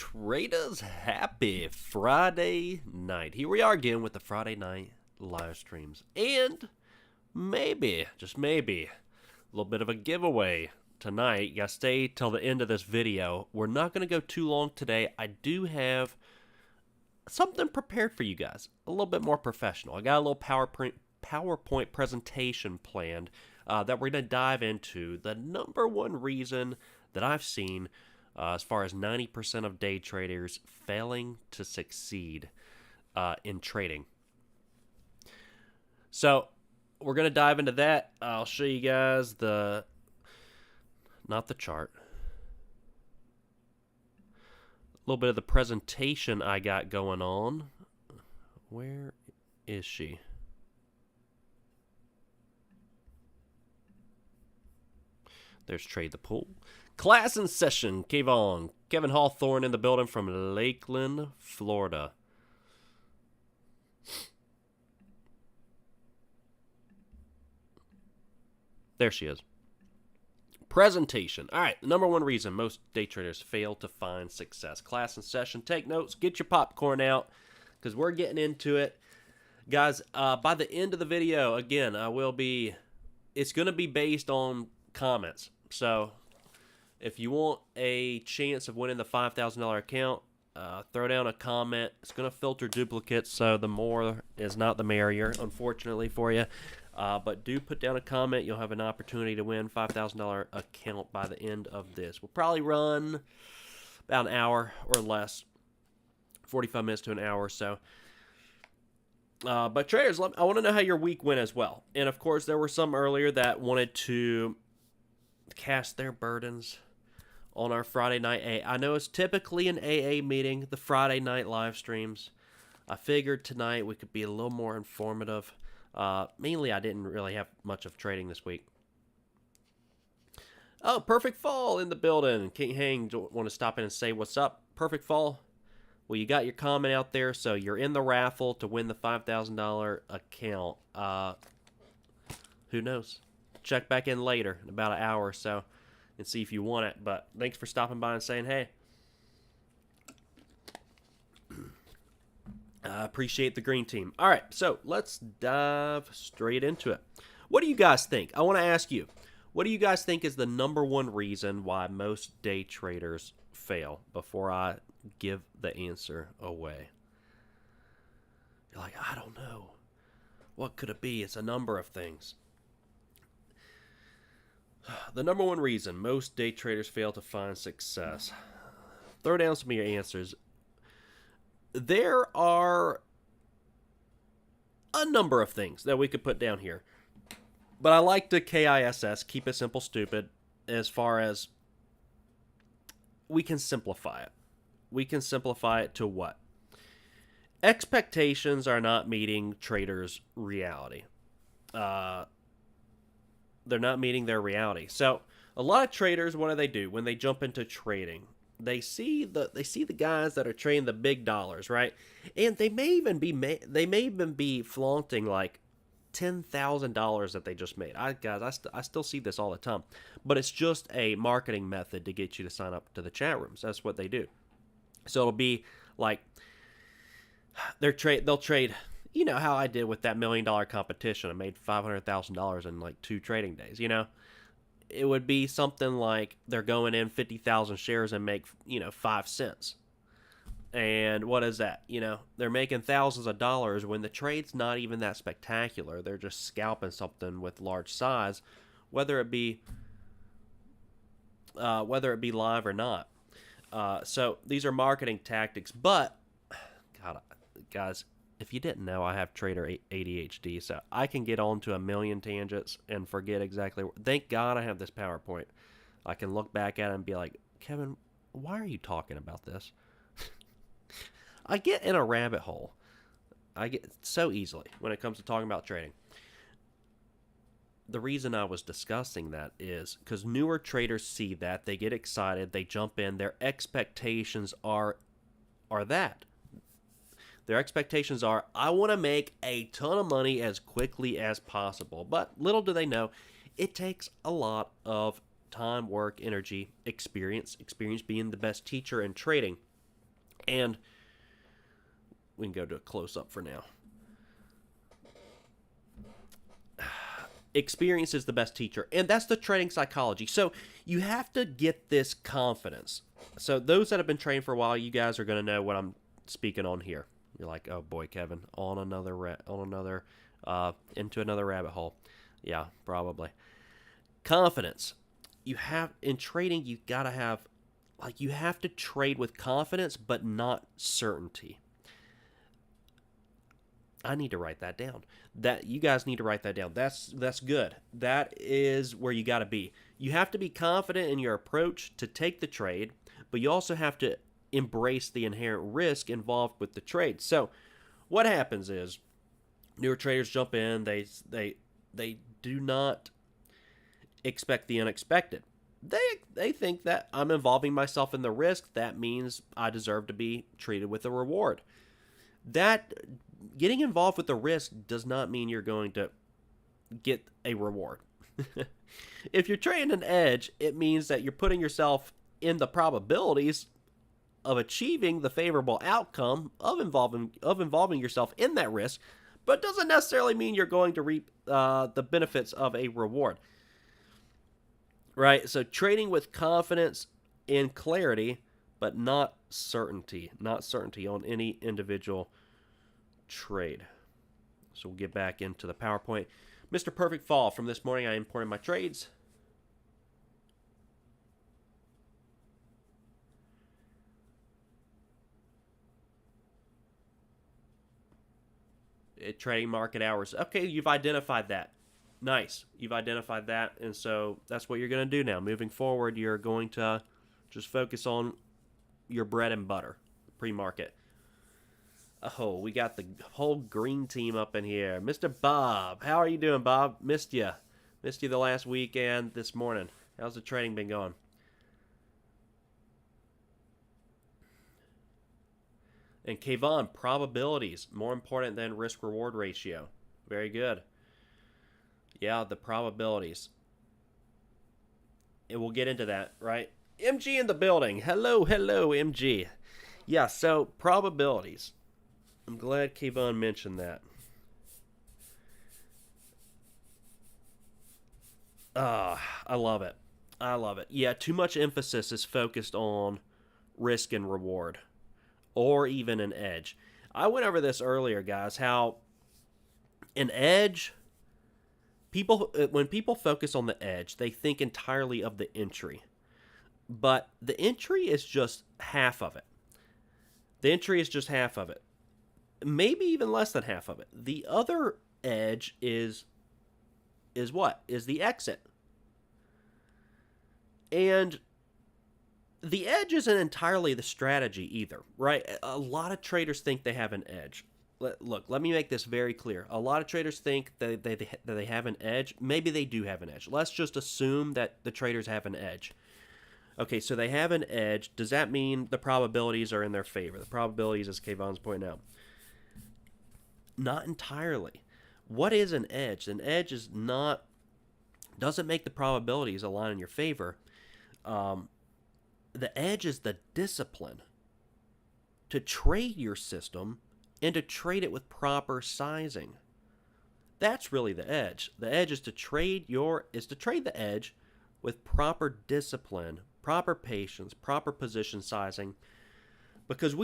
Traders, happy Friday night. Here we are again with the Friday night live streams. And maybe, just maybe, a little bit of a giveaway tonight. You gotta stay till the end of this video. We're not gonna go too long today. I do have something prepared for you guys. A little bit more professional. I got a little PowerPoint presentation planned that we're gonna dive into. The number one reason that I've seen as far as 90% of day traders failing to succeed in trading. So we're going to dive into that. I'll show you guys not the chart, a little bit of the presentation I got going on. Where is she? There's Trade the Pool. Class in session. Kevin Hawthorne in the building from Lakeland, Florida. There she is. Presentation. All right, the number one reason most day traders fail to find success. Class in session. Take notes. Get your popcorn out because we're getting into it. Guys, by the end of the video, again, it's going to be based on comments. So if you want a chance of winning the $5,000 account, throw down a comment. It's going to filter duplicates, so the more is not the merrier, unfortunately for you. But do put down a comment. You'll have an opportunity to win $5,000 account by the end of this. We'll probably run about an hour or less, 45 minutes to an hour or so. But traders, I want to know how your week went as well. And, of course, there were some earlier that wanted to cast their burdens on our Friday night AA. I know it's typically an AA meeting, the Friday night live streams. I figured tonight we could be a little more informative. Mainly, I didn't really have much of trading this week. Oh, Perfect Fall in the building. King Hang, want to stop in and say what's up? Perfect Fall. Well, you got your comment out there, so you're in the raffle to win the $5,000 account. Who knows? Check back in later, in about an hour or so, and see if you want it. But thanks for stopping by and saying hey. I appreciate the green team. All right, so let's dive straight into it. What do you guys think? I want to ask you, what do you guys think is the number one reason why most day traders fail before I give the answer away? You're like, I don't know. What could it be? It's a number of things. The number one reason most day traders fail to find success. Throw down some of your answers. There are a number of things that we could put down here. But I like the KISS, keep it simple, stupid, as far as we can simplify it. We can simplify it to what? Expectations are not meeting traders' reality. They're not meeting their reality. So a lot of traders, what do when they jump into trading? They see the guys that are trading the big dollars, right? And they may even be flaunting like $10,000 that they just made. I still see this all the time, but it's just a marketing method to get you to sign up to the chat rooms. That's what they do. So it'll be like they'll trade. You know how I did with that $1 million competition. I made $500,000 in like 2 trading days. You know, it would be something like they're going in 50,000 shares and make 5 cents. And what is that? They're making thousands of dollars when the trade's not even that spectacular. They're just scalping something with large size, whether it be live or not. So these are marketing tactics. But God, guys, if you didn't know, I have trader ADHD, so I can get on to a million tangents and forget exactly. Thank God I have this PowerPoint. I can look back at it and be like, Kevin, why are you talking about this? I get in a rabbit hole. I get so easily when it comes to talking about trading. The reason I was discussing that is because newer traders see that, they get excited, they jump in, their expectations are that. Their expectations are, I want to make a ton of money as quickly as possible. But little do they know, it takes a lot of time, work, energy, experience being the best teacher in trading. And we can go to a close-up for now. Experience is the best teacher, and that's the trading psychology. So you have to get this confidence. So those that have been trained for a while, you guys are going to know what I'm speaking on here. You're like, oh boy, Kevin, into another rabbit hole. Yeah, probably. Confidence. You have in trading, you gotta have, like, you have to trade with confidence, but not certainty. I need to write that down. That you guys need to write that down. That's good. That is where you got to be. You have to be confident in your approach to take the trade, but you also have to embrace the inherent risk involved with the trade. So, what happens is newer traders jump in. They do not expect the unexpected. They think that I'm involving myself in the risk. That means I deserve to be treated with a reward. That getting involved with the risk does not mean you're going to get a reward. If you're trading an edge, it means that you're putting yourself in the probabilities of achieving the favorable outcome of involving yourself in that risk, but doesn't necessarily mean you're going to reap the benefits of a reward. Right? So trading with confidence and clarity, but not certainty on any individual trade. So we'll get back into the PowerPoint. Mr. Perfect Fall, from this morning I imported my trades. Trading market hours. Okay, you've identified that. Nice. You've identified that, and so that's what you're going to do now. Moving forward, you're going to just focus on your bread and butter, pre-market. Oh, we got the whole green team up in here. Mr. Bob, how are you doing, Bob? Missed you the last week and this morning. How's the trading been going? And Kayvon, probabilities, more important than risk-reward ratio. Very good. Yeah, the probabilities. And we'll get into that, right? MG in the building. Hello, MG. Yeah, so probabilities. I'm glad Kayvon mentioned that. I love it. Yeah, too much emphasis is focused on risk and reward, or even an edge. I went over this earlier, guys, how an edge, when people focus on the edge, they think entirely of the entry. But the entry is just half of it. Maybe even less than half of it. The other edge is what? Is the exit. And the edge isn't entirely the strategy either, right? A lot of traders think they have an edge. Look, let me make this very clear. A lot of traders think that they have an edge. Maybe they do have an edge. Let's just assume that the traders have an edge. Okay, so they have an edge. Does that mean the probabilities are in their favor? The probabilities, as Kayvon's pointing out. Not entirely. What is an edge? An edge doesn't make the probabilities align in your favor. The edge is the discipline to trade your system and to trade it with proper sizing. That's really the edge. The edge is to trade the edge with proper discipline, proper patience, proper position sizing. Because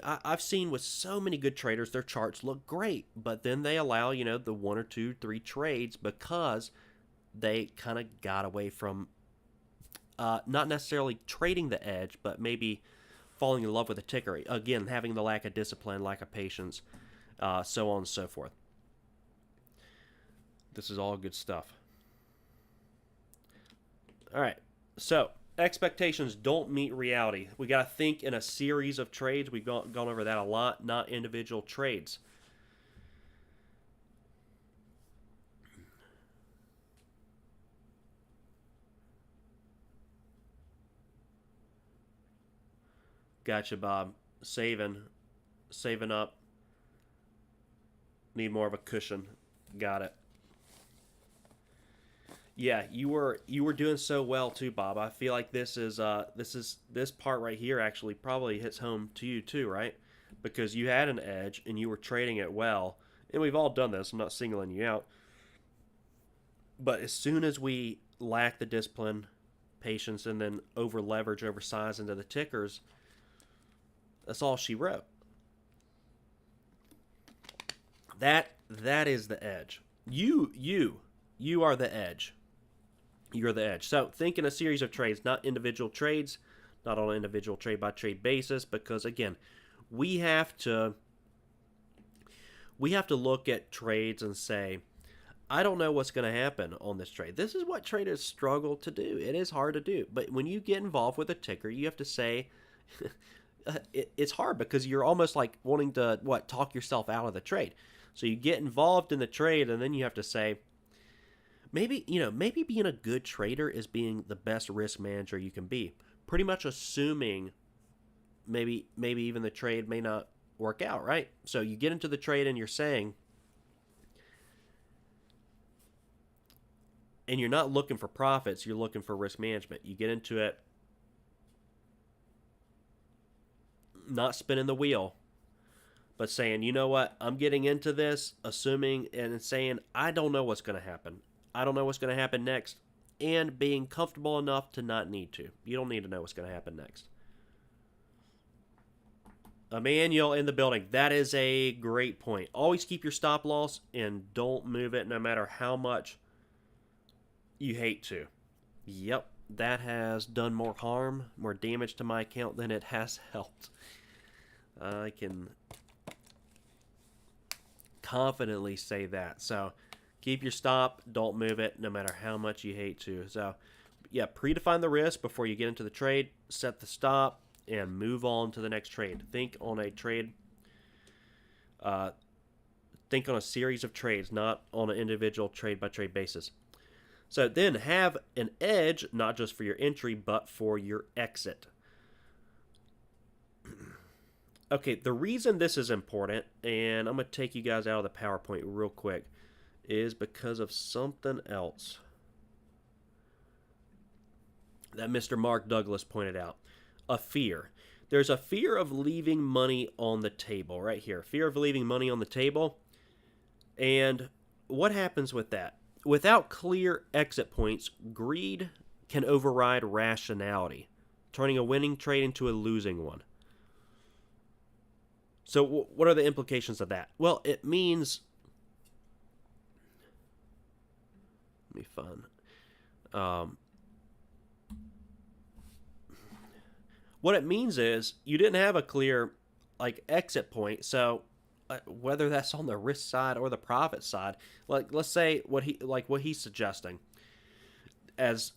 I've seen with so many good traders, their charts look great, but then they allow, the 1 or 2, 3 trades because they kind of got away from not necessarily trading the edge, but maybe falling in love with the ticker. Again, having the lack of discipline, lack of patience, so on and so forth. This is all good stuff. All right, so expectations don't meet reality. We got to think in a series of trades. We've gone over that a lot, not individual trades. Gotcha, Bob. Saving up. Need more of a cushion. Got it. Yeah, you were doing so well too, Bob. I feel like this part right here actually probably hits home to you too, right? Because you had an edge and you were trading it well, and we've all done this. I'm not singling you out, but as soon as we lack the discipline, patience, and then over leverage, over size into the tickers, that's all she wrote. That is the edge. You are the edge. You're the edge. So think in a series of trades, not individual trades, not on an individual trade by trade basis, because again, we have to we have to look at trades and say, I don't know what's going to happen on this trade. This is what traders struggle to do. It is hard to do. But when you get involved with a ticker, you have to say, it's hard because you're almost like wanting to, talk yourself out of the trade. So you get involved in the trade and then you have to say, maybe being a good trader is being the best risk manager you can be. Pretty much assuming maybe even the trade may not work out, right? So you get into the trade and you're saying, and you're not looking for profits, you're looking for risk management. You get into it not spinning the wheel, but saying, you know what, I'm getting into this assuming and saying, I don't know what's going to happen. I don't know what's going to happen next, and being comfortable enough to not need to. You don't need to know what's going to happen next. Emmanuel in the building. That is a great point. Always keep your stop loss and don't move it no matter how much you hate to. Yep, that has done more harm, more damage to my account than it has helped. I can confidently say that. So keep your stop, don't move it no matter how much you hate to. So yeah, predefine the risk before you get into the trade, set the stop, and move on to the next trade. Think on a trade. Think on a series of trades, not on an individual trade by trade basis. So then have an edge, not just for your entry, but for your exit. Okay, the reason this is important, and I'm going to take you guys out of the PowerPoint real quick, is because of something else that Mr. Mark Douglas pointed out. A fear. There's a fear of leaving money on the table right here. Fear of leaving money on the table. And what happens with that? Without clear exit points, greed can override rationality, turning a winning trade into a losing one. So what are the implications of that? Well, it means... Let me find... what it means is you didn't have a clear exit point. So whether that's on the risk side or the profit side, let's say what he's suggesting, as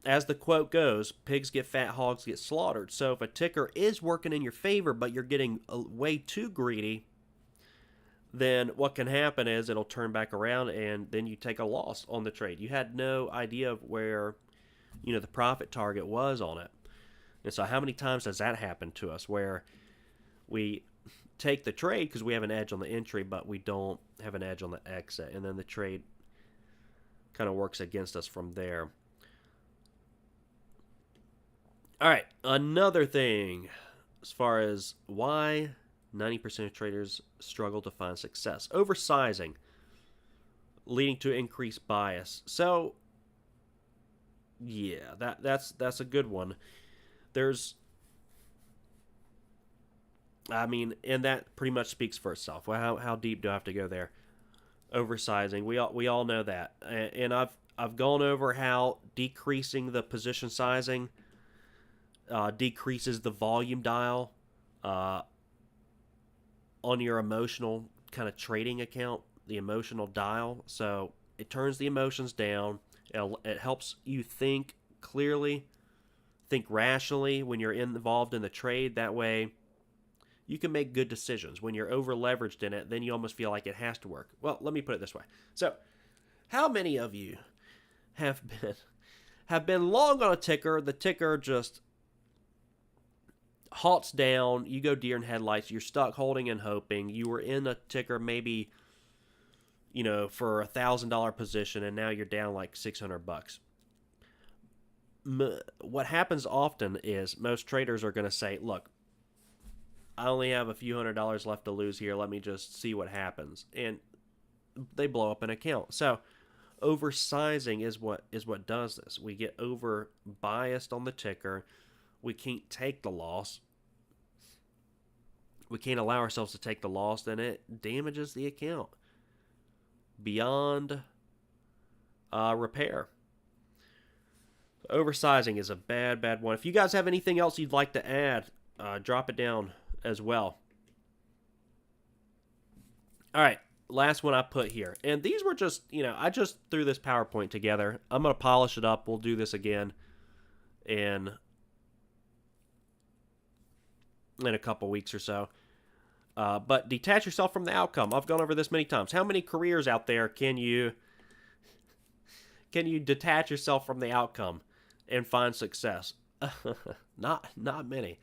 the quote goes, pigs get fat, hogs get slaughtered. So if a ticker is working in your favor, but you're getting way too greedy, then what can happen is it'll turn back around and then you take a loss on the trade. You had no idea of where, the profit target was on it. And so how many times does that happen to us where we take the trade because we have an edge on the entry, but we don't have an edge on the exit, and then the trade kind of works against us from there. All right, another thing as far as why 90% of traders struggle to find success. Oversizing, leading to increased bias. So, yeah, that's a good one. And that pretty much speaks for itself. Well, how deep do I have to go there? Oversizing. We all know that, and I've gone over how decreasing the position sizing decreases the volume dial on your emotional kind of trading account, the emotional dial. So it turns the emotions down. It helps you think clearly. Think rationally when you're involved in the trade. That way you can make good decisions. When you're over leveraged in it, then you almost feel like it has to work. Well, let me put it this way. So how many of you have been long on a ticker? The ticker just halts down. You go deer in headlights. You're stuck holding and hoping. You were in a ticker maybe for $1,000 position, and now you're down like $600. What happens often is most traders are going to say, look, I only have a few $100s left to lose here. Let me just see what happens. And they blow up an account. So oversizing is what does this. We get over biased on the ticker. We can't take the loss. We can't allow ourselves to take the loss, and it damages the account beyond repair. Oversizing is a bad one. If you guys have anything else you'd like to add, drop it down as well. All right, last one I put here. And these were just, I just threw this PowerPoint together. I'm going to polish it up. We'll do this again in a couple weeks or so. But detach yourself from the outcome. I've gone over this many times. How many careers out there can you detach yourself from the outcome and find success? Not many.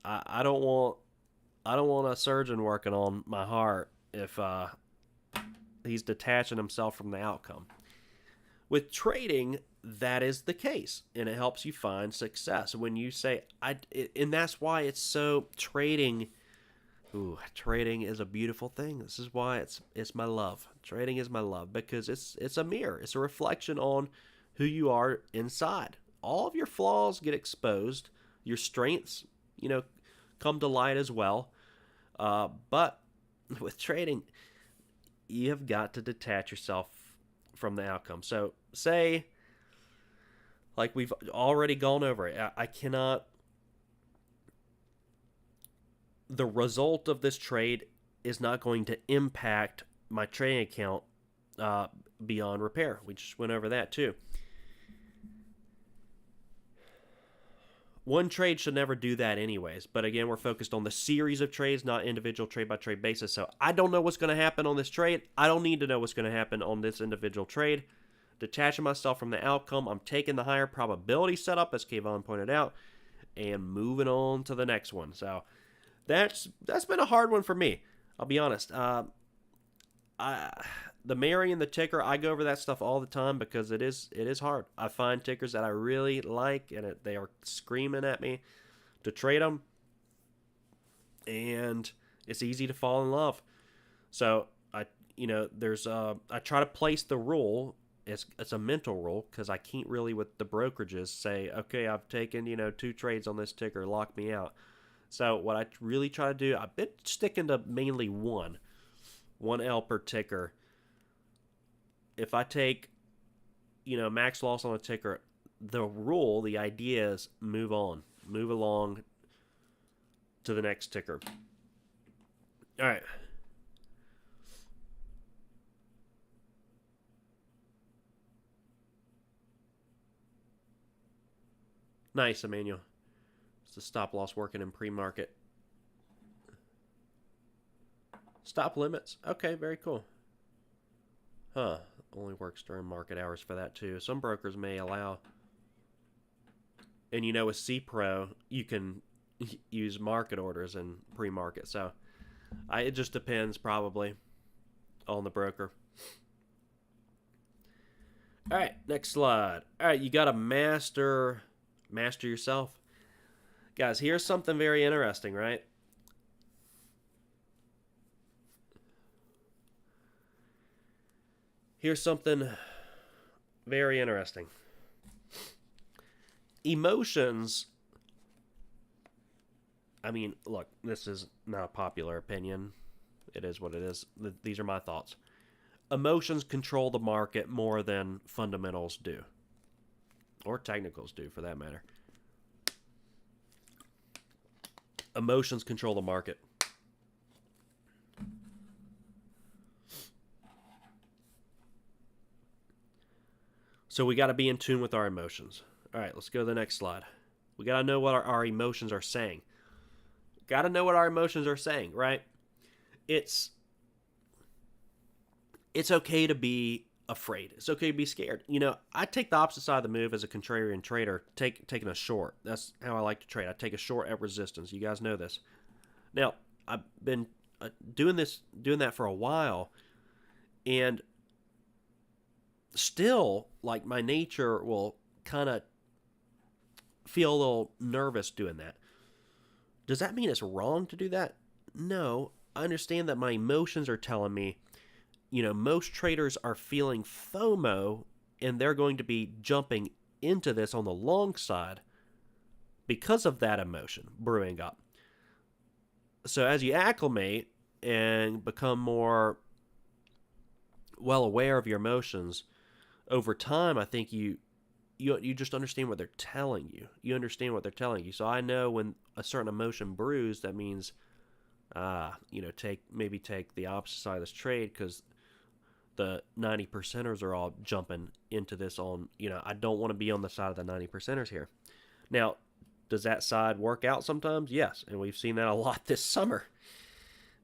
I don't want a surgeon working on my heart if he's detaching himself from the outcome. With trading, that is the case, and it helps you find success. When you say, and that's why it's so trading. Trading is a beautiful thing. This is why it's my love. Trading is my love because it's a mirror. It's a reflection on who you are inside. All of your flaws get exposed. Your strengths, come to light as well. But with trading, you have got to detach yourself from the outcome. So say, like we've already gone over it, I cannot, the result of this trade is not going to impact my trading account beyond repair. We just went over that too. One trade should never do that anyways. But again, we're focused on the series of trades, not individual trade-by-trade basis. So I don't know what's going to happen on this trade. I don't need to know what's going to happen on this individual trade. Detaching myself from the outcome, I'm taking the higher probability setup, as Kayvon pointed out, and moving on to the next one. So that's been a hard one for me. I'll be honest. The Mary and the ticker, I go over that stuff all the time because it is hard. I find tickers that I really like, and they are screaming at me to trade them, and it's easy to fall in love. So I try to place the rule. It's a mental rule because I can't really with the brokerages say, okay, I've taken 2 trades on this ticker, lock me out. So what I really try to do, I've been sticking to mainly one L per ticker. If I take, max loss on a ticker, the idea is move along to the next ticker. All right. Nice, Emmanuel. It's the stop loss working in pre-market. Stop limits. Okay, very cool. Huh. Only works during market hours for that too. Some brokers may allow. And with C-Pro, you can use market orders in pre-market. So it just depends probably on the broker. All right, next slide. All right, you got to master yourself. Guys, here's something very interesting, right? Here's something very interesting. Emotions. I mean, look, this is not a popular opinion. It is what it is. These are my thoughts. Emotions control the market more than fundamentals do. Or technicals do, for that matter. Emotions control the market. So we got to be in tune with our emotions. All right, let's go to the next slide. We got to know what our emotions are saying. Got to know what our emotions are saying, right? It's okay to be afraid. It's okay to be scared. I take the opposite side of the move as a contrarian trader, taking a short. That's how I like to trade. I take a short at resistance. You guys know this. Now, doing that for a while, and still, like, my nature will kind of feel a little nervous doing that. Does that mean it's wrong to do that? No. I understand that my emotions are telling me, most traders are feeling FOMO and they're going to be jumping into this on the long side because of that emotion brewing up. So as you acclimate and become more well aware of your emotions over time, I think you just understand what they're telling you. You understand what they're telling you. So I know when a certain emotion brews, that means, take the opposite side of this trade because the 90 percenters are all jumping into this on, I don't want to be on the side of the 90 percenters here. Now, does that side work out sometimes? Yes, and we've seen that a lot this summer.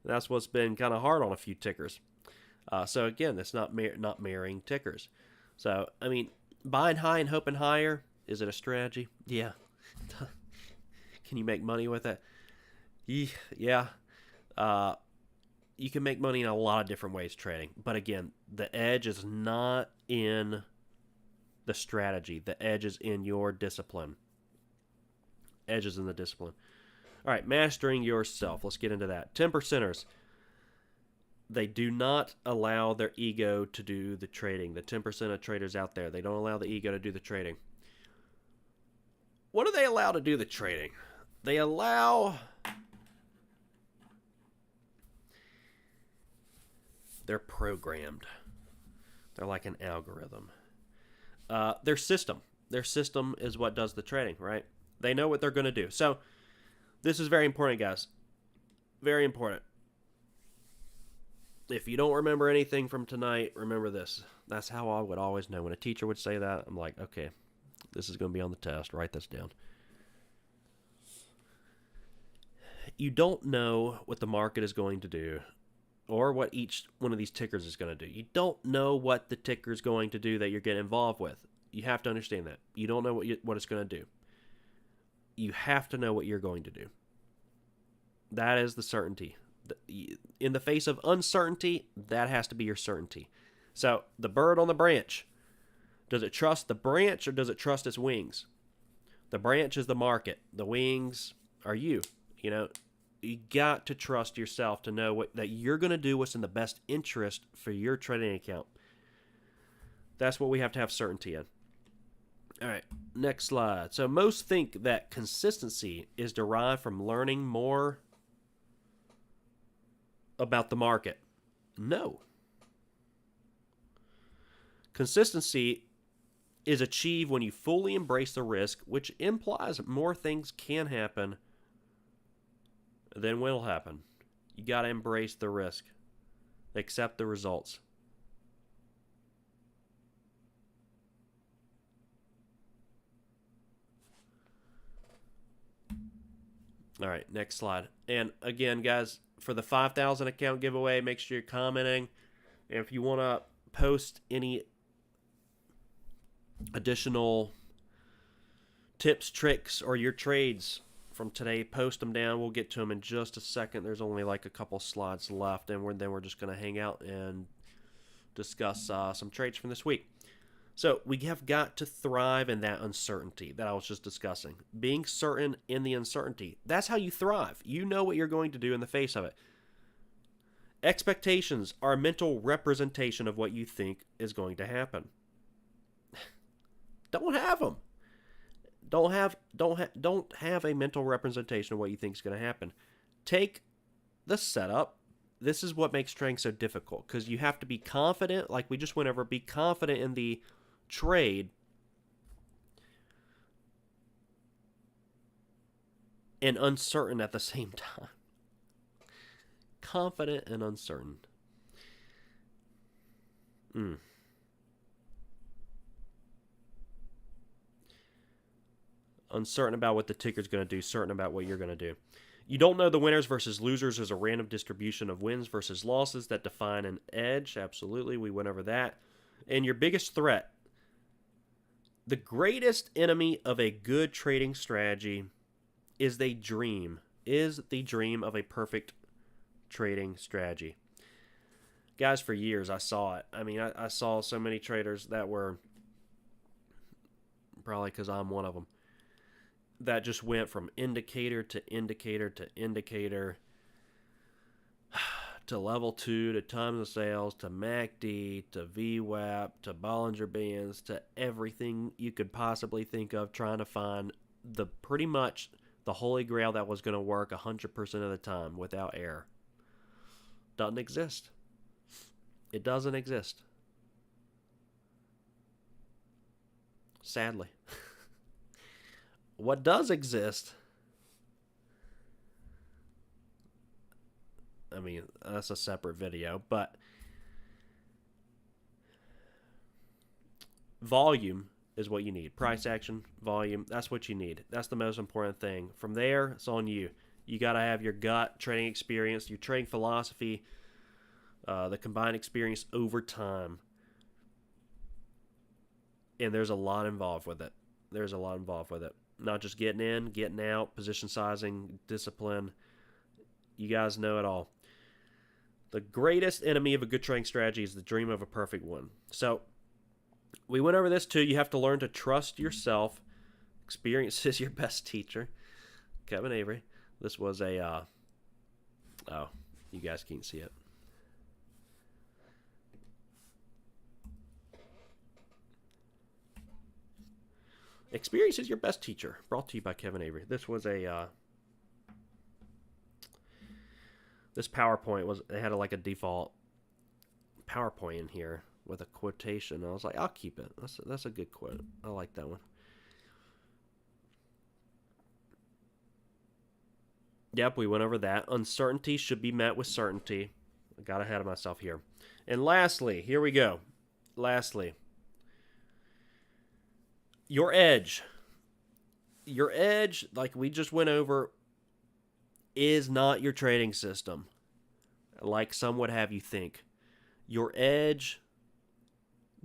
That's what's been kind of hard on a few tickers. So again, that's not marrying tickers. So, I mean, buying high and hoping higher, is it a strategy? Yeah. Can you make money with it? Yeah. You can make money in a lot of different ways trading. But again, the edge is not in the strategy. The edge is in your discipline. Edge is in the discipline. All right, mastering yourself. Let's get into that. 10 percenters. They do not allow their ego to do the trading. The 10% of traders out there, they don't allow the ego to do the trading. What do they allow to do the trading? They allow they're programmed. They're like an algorithm. Their system is what does the trading, right? They know what they're going to do. So this is very important, guys. Very important. If you don't remember anything from tonight, remember this. That's how I would always know. When a teacher would say that, I'm like, okay, this is going to be on the test. Write this down. You don't know what the market is going to do or what each one of these tickers is going to do. You don't know what the ticker is going to do that you're getting involved with. You have to understand that. You don't know what it's going to do. You have to know what you're going to do. That is the certainty. In the face of uncertainty, that has to be your certainty. So, the bird on the branch, does it trust the branch or does it trust its wings? The branch is the market. The wings are you. You got to trust yourself to know that you're going to do what's in the best interest for your trading account. That's what we have to have certainty in. All right, next slide. So most think that consistency is derived from learning more about the market. No. Consistency is achieved when you fully embrace the risk, which implies more things can happen than will happen. You got to embrace the risk. Accept the results. All right, next slide. And again, guys, for the 5,000 account giveaway, make sure you're commenting. And if you want to post any additional tips, tricks, or your trades from today, post them down. We'll get to them in just a second. There's only like a couple slides left, and then we're just going to hang out and discuss some trades from this week. So we have got to thrive in that uncertainty that I was just discussing. Being certain in the uncertainty. That's how you thrive. You know what you're going to do in the face of it. Expectations are a mental representation of what you think is going to happen. Don't have them. Don't have a mental representation of what you think is going to happen. Take the setup. This is what makes trading so difficult because you have to be confident, like we just went over, be confident in the trade and uncertain at the same time. Confident and uncertain. Uncertain about what the ticker's going to do, certain about what you're going to do. You don't know the winners versus losers. There's a random distribution of wins versus losses that define an edge. Absolutely, we went over that. And your biggest threat. The greatest enemy of a good trading strategy is the dream of a perfect trading strategy. Guys, for years I saw it. I mean, I saw so many traders that were, probably because I'm one of them, that just went from indicator to indicator to indicator to level 2 to times of sales to MACD to VWAP to Bollinger Bands to everything you could possibly think of, trying to find the pretty much the holy grail that was going to work 100% of the time without error. Doesn't exist. It doesn't exist. Sadly. What does exist, I mean, that's a separate video, but volume is what you need. Price action, volume, that's what you need. That's the most important thing. From there, it's on you. You got to have your gut trading experience, your trading philosophy, the combined experience over time. And there's a lot involved with it. There's a lot involved with it. Not just getting in, getting out, position sizing, discipline. You guys know it all. The greatest enemy of a good trading strategy is the dream of a perfect one. So we went over this too. You have to learn to trust yourself. Experience is your best teacher. Kevin Avery. This was a, oh, you guys can't see it. Experience is your best teacher. Brought to you by Kevin Avery. This was a, this PowerPoint was, it had like a default PowerPoint in here with a quotation. I was like, I'll keep it. That's a good quote. I like that one. Yep, we went over that. Uncertainty should be met with certainty. I got ahead of myself here. And lastly, here we go. Lastly, your edge. Your edge, like we just went over, is not your trading system, like some would have you think. Your edge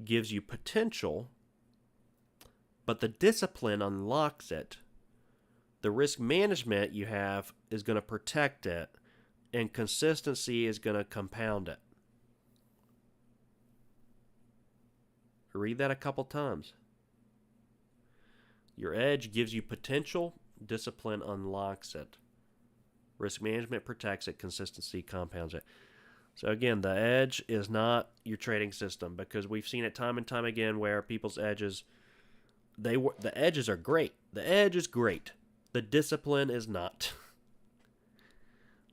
gives you potential, but the discipline unlocks it. The risk management you have is going to protect it, and consistency is going to compound it. Read that a couple times. Your edge gives you potential, discipline unlocks it. Risk management protects it, consistency compounds it. So again, the edge is not your trading system, because we've seen it time and time again where people's edges, the edges are great. The edge is great. The discipline is not.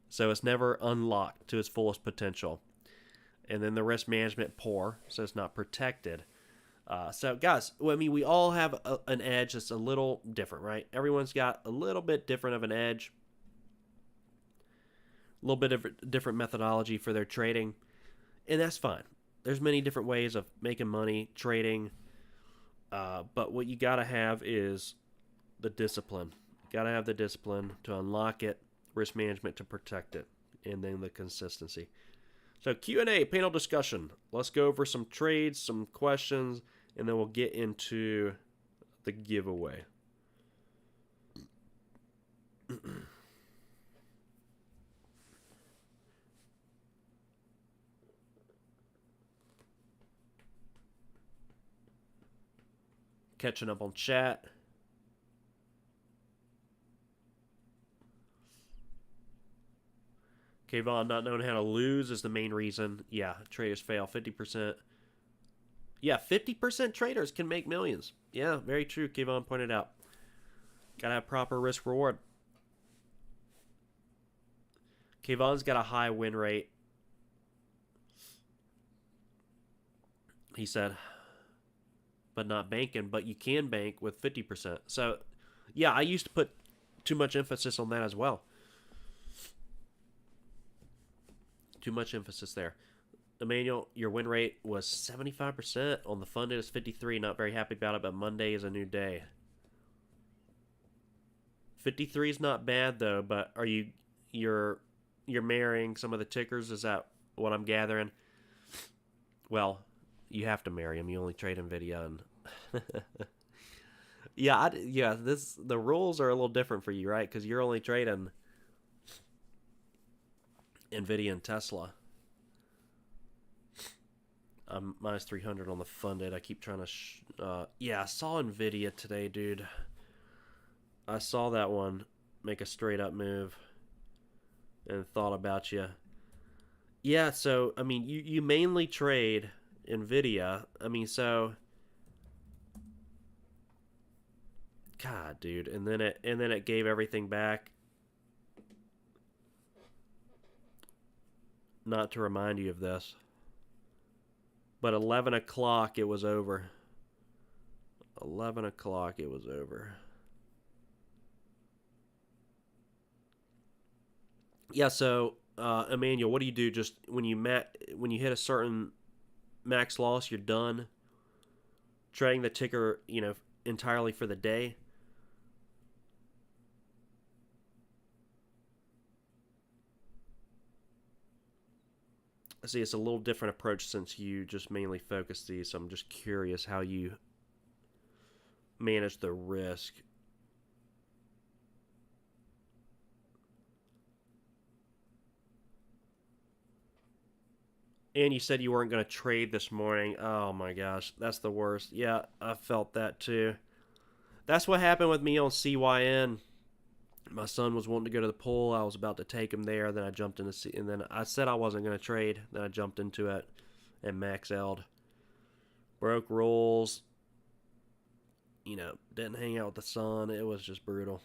So it's never unlocked to its fullest potential. And then the risk management poor, so it's not protected. So guys, I mean, we all have an edge that's a little different, right? Everyone's got a little bit different of an edge. A little bit of a different methodology for their trading, and that's fine. There's many different ways of making money trading, but what you got to have is the discipline. You got to have the discipline to unlock it, risk management to protect it, and then the consistency. So Q&A, panel discussion. Let's go over some trades, some questions, and then we'll get into the giveaway. Catching up on chat. Kayvon, not knowing how to lose is the main reason. Yeah, traders fail. 50%. Yeah, 50% traders can make millions. Yeah, very true. Kayvon pointed out. Gotta have proper risk reward. Kayvon's got a high win rate. He said, but not banking, but you can bank with 50%. So, yeah, I used to put too much emphasis on that as well. Too much emphasis there. Emmanuel, your win rate was 75%. On the funded is 53. Not very happy about it, but Monday is a new day. 53 is not bad though, but are you're marrying some of the tickers? Is that what I'm gathering? Well, you have to marry them. You only trade NVIDIA, and the rules are a little different for you, right? Because you're only trading Nvidia and Tesla. I'm minus 300 on the funded. I keep trying to... yeah, I saw Nvidia today, dude. I saw that one make a straight up move and thought about you. Yeah, so, I mean, you mainly trade Nvidia. I mean, so... God, dude. And then it gave everything back. Not to remind you of this. But 11 o'clock it was over. 11 o'clock it was over. Yeah, so Emmanuel, what do you do? Just when you hit a certain max loss, you're done trading the ticker, entirely for the day. I see it's a little different approach since you just mainly focus these, so I'm just curious how you manage the risk. And you said you weren't going to trade this morning. Oh my gosh, that's the worst. Yeah, I felt that too. That's what happened with me on CYN. My son was wanting to go to the pool. I was about to take him there. Then I jumped into and then I said I wasn't going to trade. Then I jumped into it and max L'd. Broke rules. Didn't hang out with the sun. It was just brutal.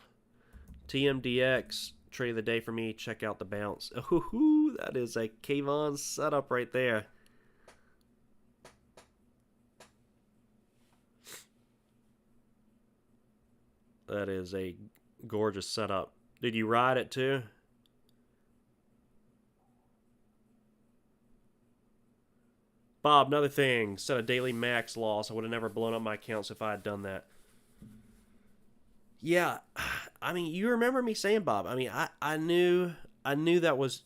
TMDX, trade of the day for me. Check out the bounce. Ooh, that is a Kayvon setup right there. That is a gorgeous setup. Did you ride it too? Bob, another thing. Set a daily max loss. I would have never blown up my accounts if I had done that. Yeah, I mean, you remember me saying, Bob. I mean, I knew that was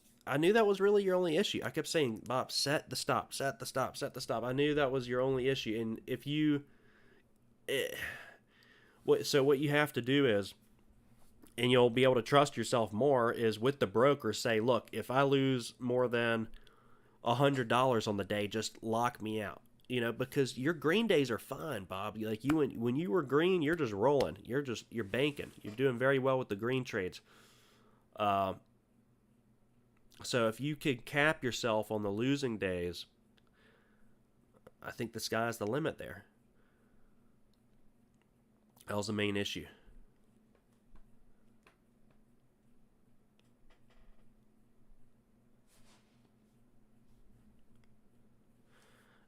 really your only issue. I kept saying, Bob, set the stop, set the stop, set the stop. I knew that was your only issue, and if you, what you have to do is, and you'll be able to trust yourself more, is with the broker say, look, if I lose more than $100 on the day, just lock me out. Because your green days are fine, Bob. Like when you were green, you're just rolling. You're banking. You're doing very well with the green trades. So if you could cap yourself on the losing days, I think the sky's the limit there. That was the main issue.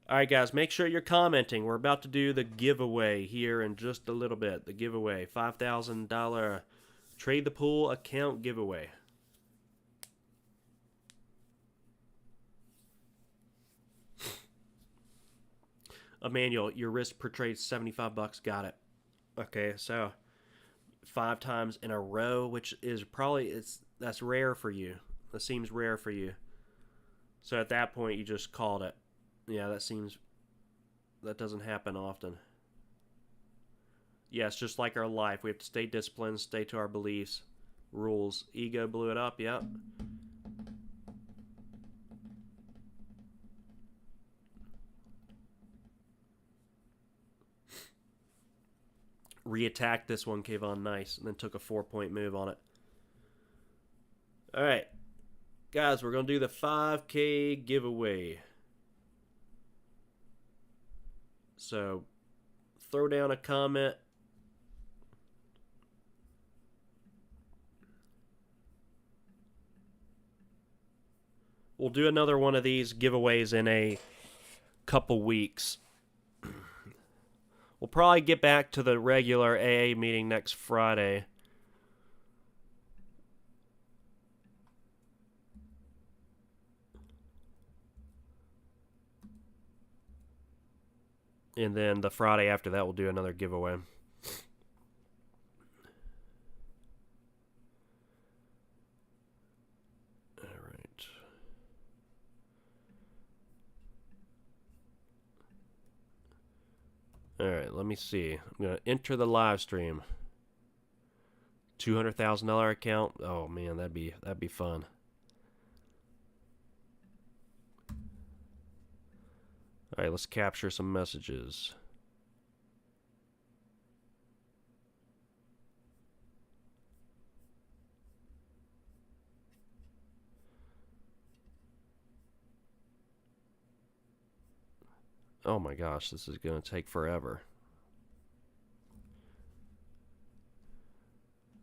All right, guys, make sure you're commenting. We're about to do the giveaway here in just a little bit. The giveaway, $5,000 Trade the Pool account giveaway. Emmanuel, your risk per trade is $75. Got it. Okay, so 5 times in a row, which is probably that's rare for you. That seems rare for you. So at that point, you just called it. Yeah, that doesn't happen often. Yeah, it's just like our life. We have to stay disciplined, stay to our beliefs, rules. Ego blew it up, yep. Reattacked this one, Kayvon, nice, and then took a 4-point move on it. All right, guys, we're going to do the 5K giveaway. So throw down a comment. We'll do another one of these giveaways in a couple weeks. We'll probably get back to the regular AA meeting next Friday. And then the Friday after that, we'll do another giveaway. All right. All right, let me see. I'm going to enter the live stream. $200,000 account. Oh man, that'd be fun. All right, let's capture some messages. Oh my gosh, this is going to take forever.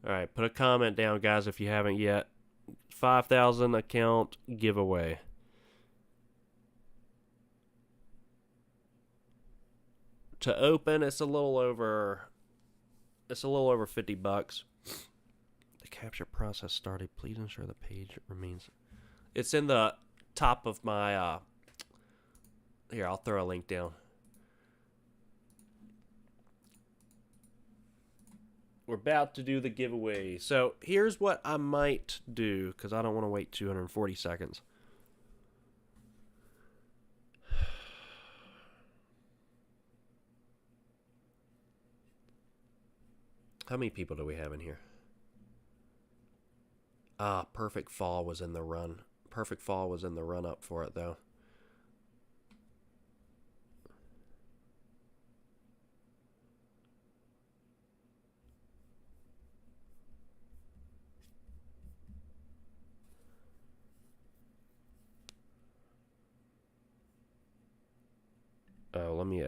All right, put a comment down, guys, if you haven't yet. 5,000 account giveaway. To open, it's a little over $50. The capture process started. Please ensure the page remains. It's in the top of my here, I'll throw a link down. We're about to do the giveaway. So here's what I might do, because I don't want to wait 240 seconds. How many people do we have in here? Perfect Fall was in the run. Perfect Fall was in the run up for it, though. Oh, let me...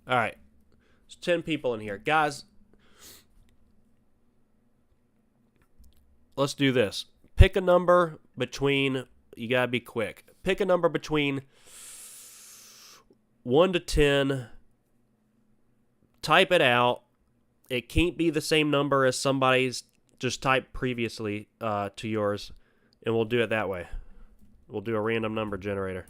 All right. There's 10 people in here. Guys, let's do this. Pick a number between... You got to be quick. Pick a number between 1 to 10. Type it out. It can't be the same number as somebody's just typed previously to yours, and we'll do it that way. We'll do a random number generator.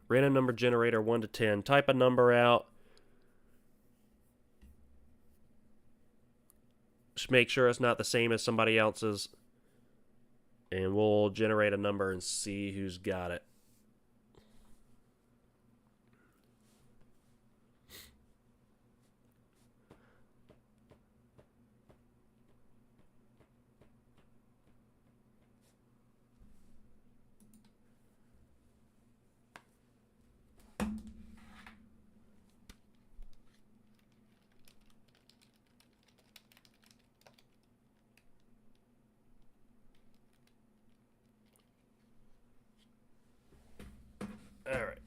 Random number generator 1 to 10. Type a number out. Just make sure it's not the same as somebody else's, and we'll generate a number and see who's got it. All right.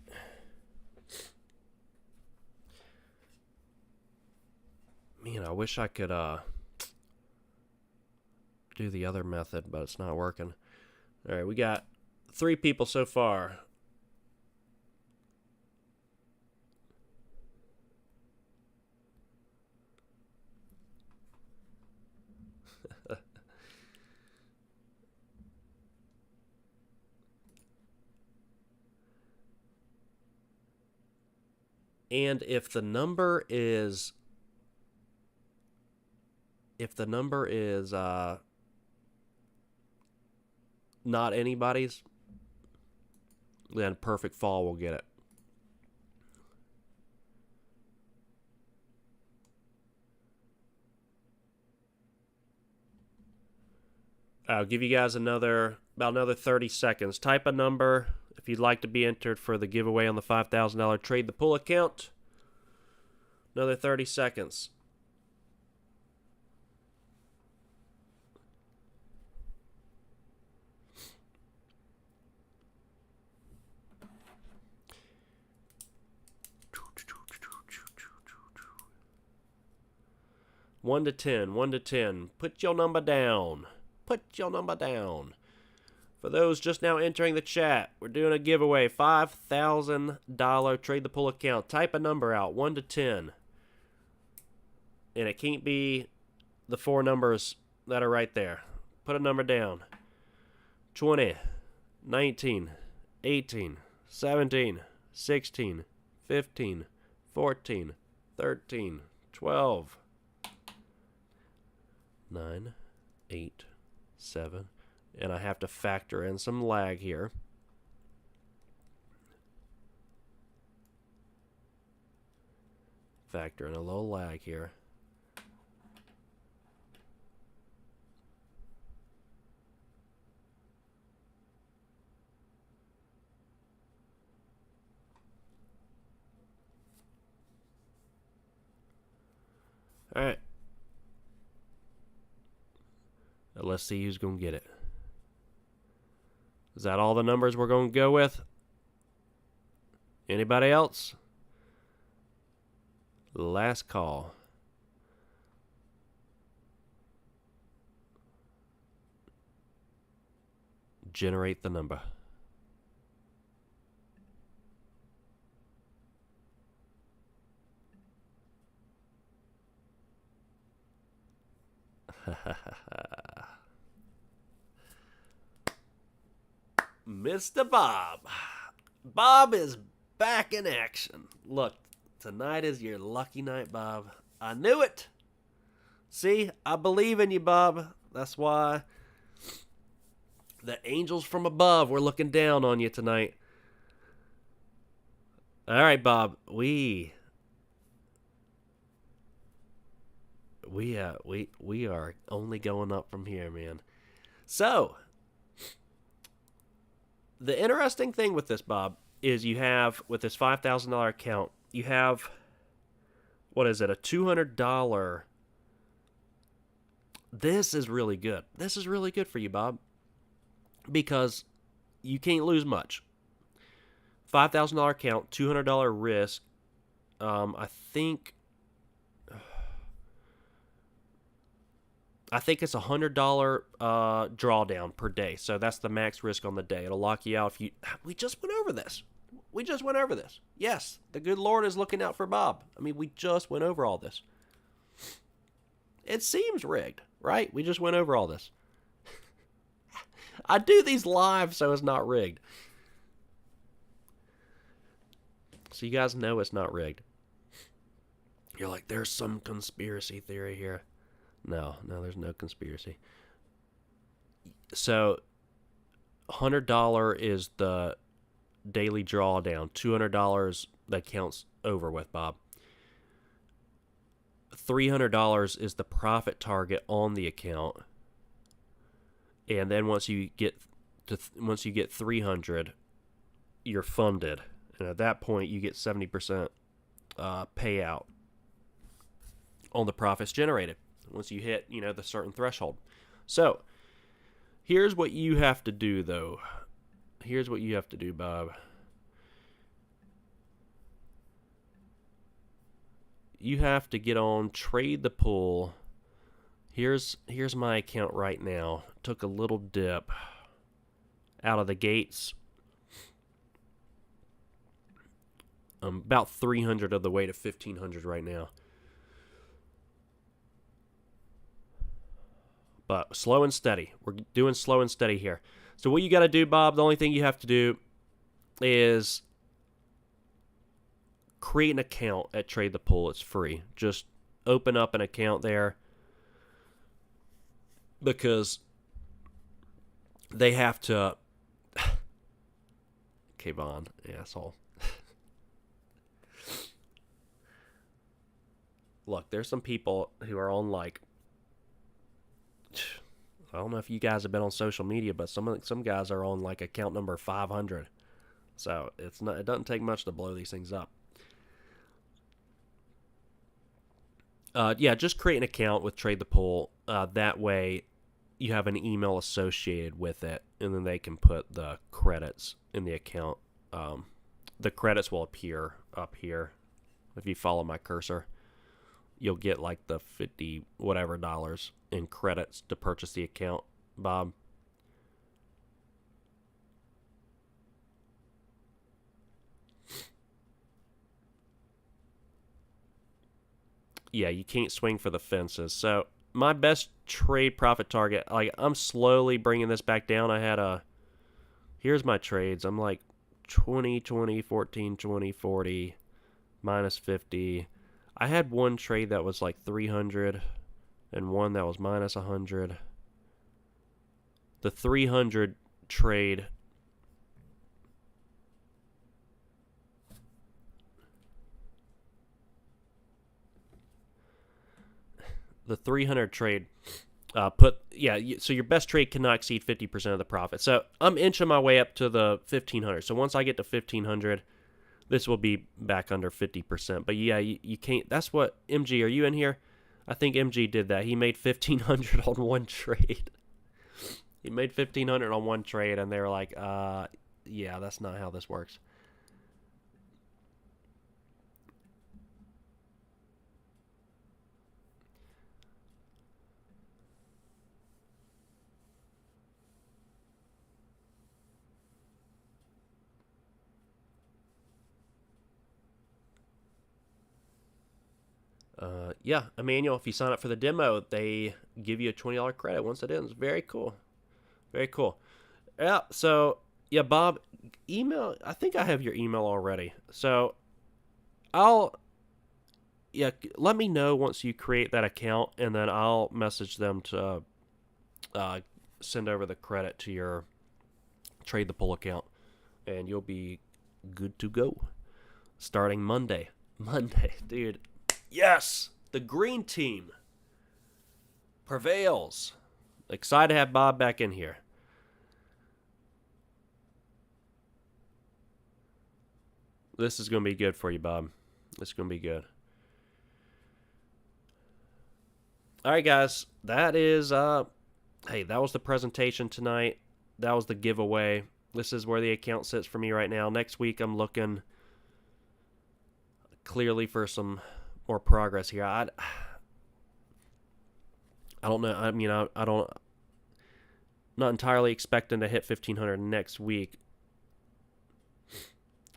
Man, I wish I could do the other method, but it's not working. All right, we got 3 people so far. And if the number is not anybody's, then Perfect Fall will get it. I'll give you guys about another 30 seconds. Type a number if you'd like to be entered for the giveaway on the $5,000 Trade the Pool account. Another 30 seconds. One to 10, 1 to 10. Put your number down. Put your number down. For those just now entering the chat, we're doing a giveaway. $5,000 Trade the Pool account. Type a number out, 1 to 10. And it can't be the 4 numbers that are right there. Put a number down. 20, 19, 18, 17, 16, 15, 14, 13, 12, 9, 8, 7, and I have to factor in some lag here. Factor in a little lag here. All right. Let's see who's going to get it. Is that all the numbers we're going to go with? Anybody else? Last call. Generate the number. Mr. Bob. Bob is back in action. Look, tonight is your lucky night, Bob. I knew it. See, I believe in you, Bob. That's why the angels from above were looking down on you tonight. All right, Bob. We are only going up from here, man. So, the interesting thing with this, Bob, is you have, with this $5,000 account, you have, what is it, a $200. This is really good. This is really good for you, Bob, because you can't lose much. $5,000 account, $200 risk. I think it's a $100 drawdown per day. So that's the max risk on the day. It'll lock you out if you... We just went over this. Yes, the good Lord is looking out for Bob. I mean, we just went over all this. It seems rigged, right? We just went over all this. I do these live so it's not rigged. So you guys know it's not rigged. You're like, there's some conspiracy theory here. No, there's no conspiracy. So, $100 is the daily drawdown. $200 that counts over with, Bob. $300 is the profit target on the account. And then once you get 300, you're funded. And at that point, you get 70% payout on the profits generated once you hit, the certain threshold. So, here's what you have to do, though. Here's what you have to do, Bob. You have to get on Trade the Pool. Here's my account right now. Took a little dip out of the gates. I'm about 300 of the way to 1,500 right now. But slow and steady. We're doing slow and steady here. So what you got to do, Bob, the only thing you have to do is create an account at Trade the Pool. It's free. Just open up an account there because they have to... Kayvon, asshole. Look, there's some people who are on like... I don't know if you guys have been on social media, but some guys are on like account number 500. So it doesn't take much to blow these things up. Just create an account with Trade the Pool. That way you have an email associated with it, and then they can put the credits in the account. The credits will appear up here. If you follow my cursor, you'll get like the 50 whatever dollars in credits to purchase the account, Bob. Yeah, you can't swing for the fences. So my best trade profit target, like I'm slowly bringing this back down. Here's my trades. I'm like 20, 20, 14, 20, 40, minus 50. I had one trade that was like 300 and one that was minus 100. The 300 trade the 300 trade. So your best trade cannot exceed 50% of the profit. So I'm inching my way up to the 1500. So once I get to 1500, this will be back under 50%. But yeah, you can't. That's what MG. Are you in here? I think MG did that. He made 1500 on one trade. He made 1500 on one trade, and they were like, yeah, that's not how this works. Yeah, Emmanuel, if you sign up for the demo, they give you a $20 credit once it ends. Very cool. Very cool. Yeah, so, yeah, Bob, email. I think I have your email already. So, I'll, yeah, let me know once you create that account, and then I'll message them to send over the credit to your Trade the Pull account, and you'll be good to go. Starting Monday. Monday, dude. Yes! The green team prevails. Excited to have Bob back in here. This is going to be good for you, Bob. This is going to be good. All right, guys. That is, hey, that was the presentation tonight. That was the giveaway. This is where the account sits for me right now. Next week, I'm looking clearly for some more progress here. I don't know. I mean, I don't. Not entirely expecting to hit 1500 next week.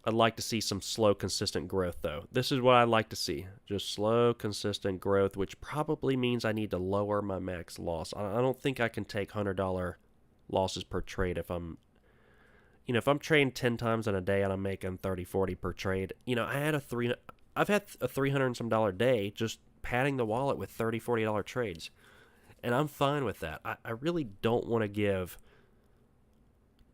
I'd like to see some slow, consistent growth, though. This is what I'd like to see. Just slow, consistent growth, which probably means I need to lower my max loss. I don't think I can take $100 losses per trade if I'm, if I'm trading 10 times in a day and I'm making 30, 40 per trade. I've had a $300 and some day just padding the wallet with $30, $40 trades. And I'm fine with that. I really don't want to give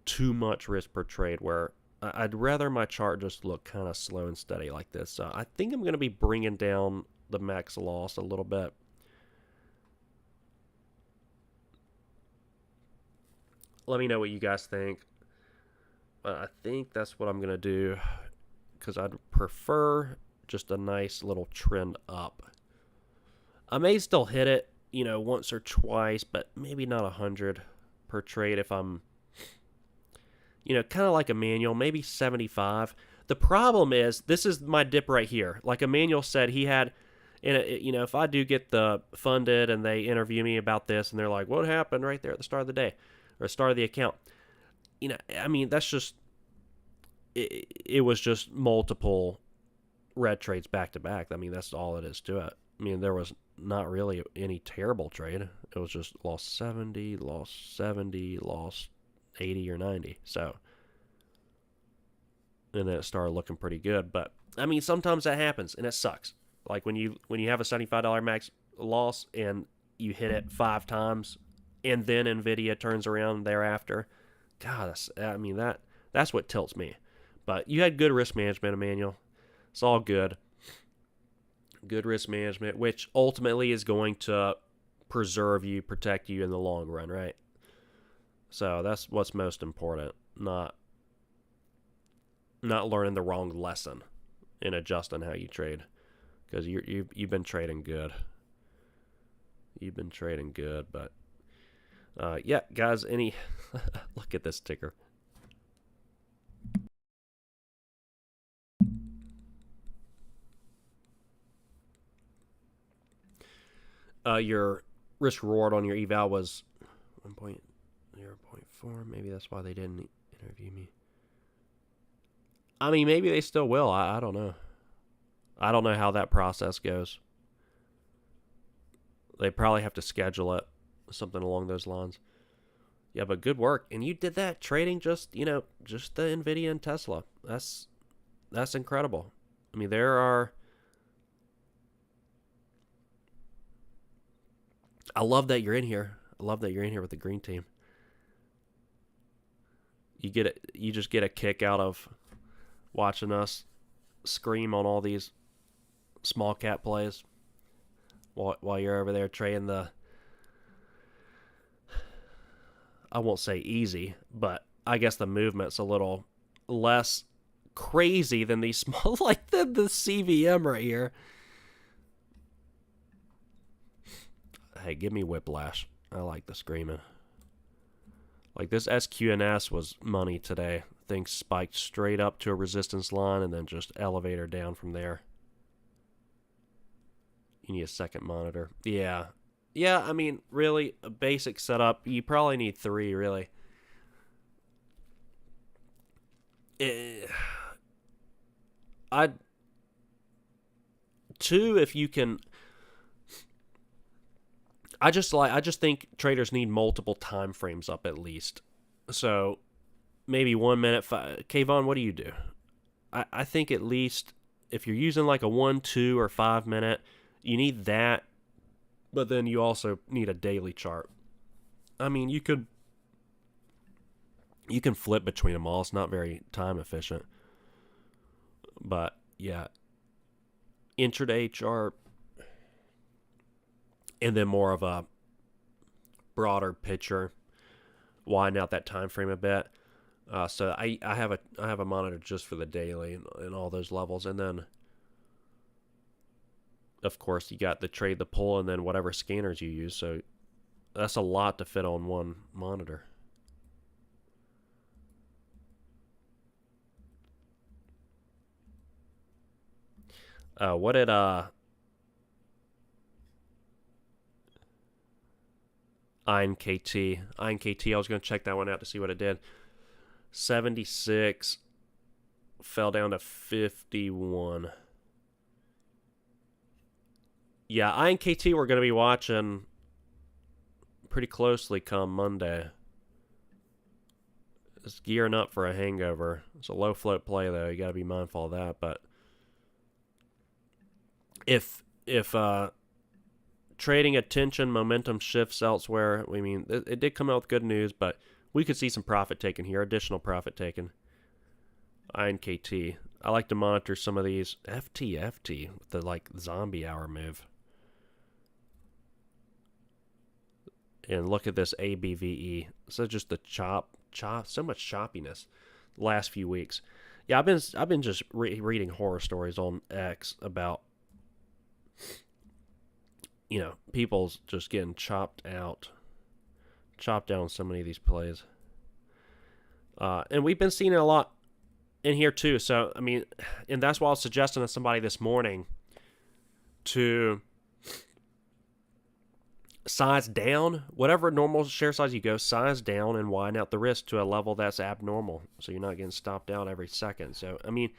too much risk per trade where I'd rather my chart just look kind of slow and steady like this. So I think I'm going to be bringing down the max loss a little bit. Let me know what you guys think. I think that's what I'm going to do because I'd prefer just a nice little trend up. I may still hit it, once or twice, but maybe not 100 per trade if I'm, kind of like Emmanuel, maybe 75. The problem is, this is my dip right here. Like Emmanuel said, he had, if I do get the funded and they interview me about this and they're like, what happened right there at the start of the day or start of the account? I mean, that's just, it was just multiple red trades back to back. I mean, that's all it is to it. I mean, there was not really any terrible trade. It was just lost 70, lost 80 or 90. So, and then it started looking pretty good. But I mean, sometimes that happens and it sucks. Like when you have a $75 max loss and you hit it 5 times, and then Nvidia turns around thereafter. God, that's what tilts me. But you had good risk management, Emmanuel. It's all good. Good risk management, which ultimately is going to preserve you, protect you in the long run, right? So that's what's most important. Not learning the wrong lesson and adjusting how you trade, because you've been trading good. You've been trading good, but yeah, guys. Look at this ticker. Your risk reward on your eval was 1.0.4. Maybe that's why they didn't interview me. I mean, maybe they still will. I don't know. I don't know how that process goes. They probably have to schedule it, something along those lines. Yeah, but good work. And you did that trading just the Nvidia and Tesla. That's incredible. I mean, I love that you're in here. I love that you're in here with the green team. You just get a kick out of watching us scream on all these small cap plays. while you're over there trading the, I won't say easy, but I guess the movement's a little less crazy than these small, like the CVM right here. Hey, give me whiplash. I like the screaming. Like this SQNS was money today. Things spiked straight up to a resistance line and then just elevator down from there. You need a second monitor. Yeah. Yeah, I mean, really, a basic setup, you probably need 3, really. I'd 2 if you can. I just think traders need multiple time frames up at least. So maybe 1 minute. Kayvon, what do you do? I think at least if you're using like a 1, 2, or 5 minute, you need that. But then you also need a daily chart. I mean, you can flip between them all. It's not very time efficient. But yeah, intraday chart, and then more of a broader picture, widen out that time frame a bit. So I have a monitor just for the daily and all those levels, and then of course you got the trade, the pull, and then whatever scanners you use. So that's a lot to fit on one monitor. What did INKT. I was going to check that one out to see what it did. 76 fell down to 51. Yeah, INKT we're going to be watching pretty closely come Monday. It's gearing up for a hangover. It's a low float play though. You got to be mindful of that. But if trading attention momentum shifts elsewhere, I mean, it did come out with good news, but we could see some profit taken here, additional profit taken. INKT. I like to monitor some of these. FT with the like zombie hour move. And look at this ABVE. So just the chop, so much choppiness the last few weeks. Yeah, I've been just reading horror stories on X about, you know, people's just getting chopped down on so many of these plays. And we've been seeing it a lot in here too. So, I mean, and that's why I was suggesting to somebody this morning to size down, whatever normal share size you go, size down and widen out the risk to a level that's abnormal. So you're not getting stopped out every second. So, I mean,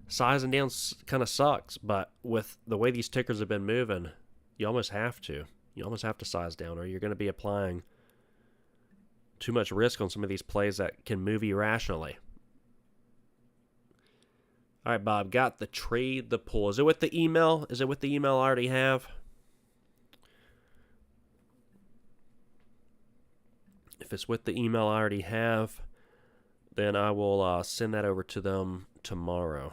sizing down kind of sucks, but with the way these tickers have been moving, you almost have to. You almost have to size down, or you're going to be applying too much risk on some of these plays that can move irrationally. All right, Bob, got the trade, the pull. Is it with the email? Is it with the email I already have? If it's with the email I already have, then I will send that over to them tomorrow.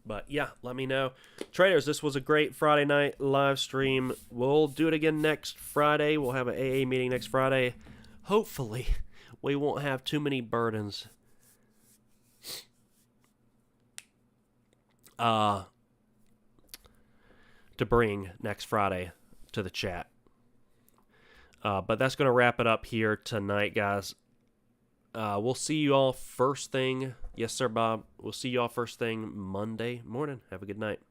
But yeah, let me know. Traders, this was a great Friday night live stream. We'll do it again next Friday. We'll have an AA meeting next Friday. Hopefully, we won't have too many burdens. To bring next Friday to the chat. But that's going to wrap it up here tonight, guys. We'll see you all first thing. Yes, sir, Bob. We'll see you all first thing Monday morning. Have a good night.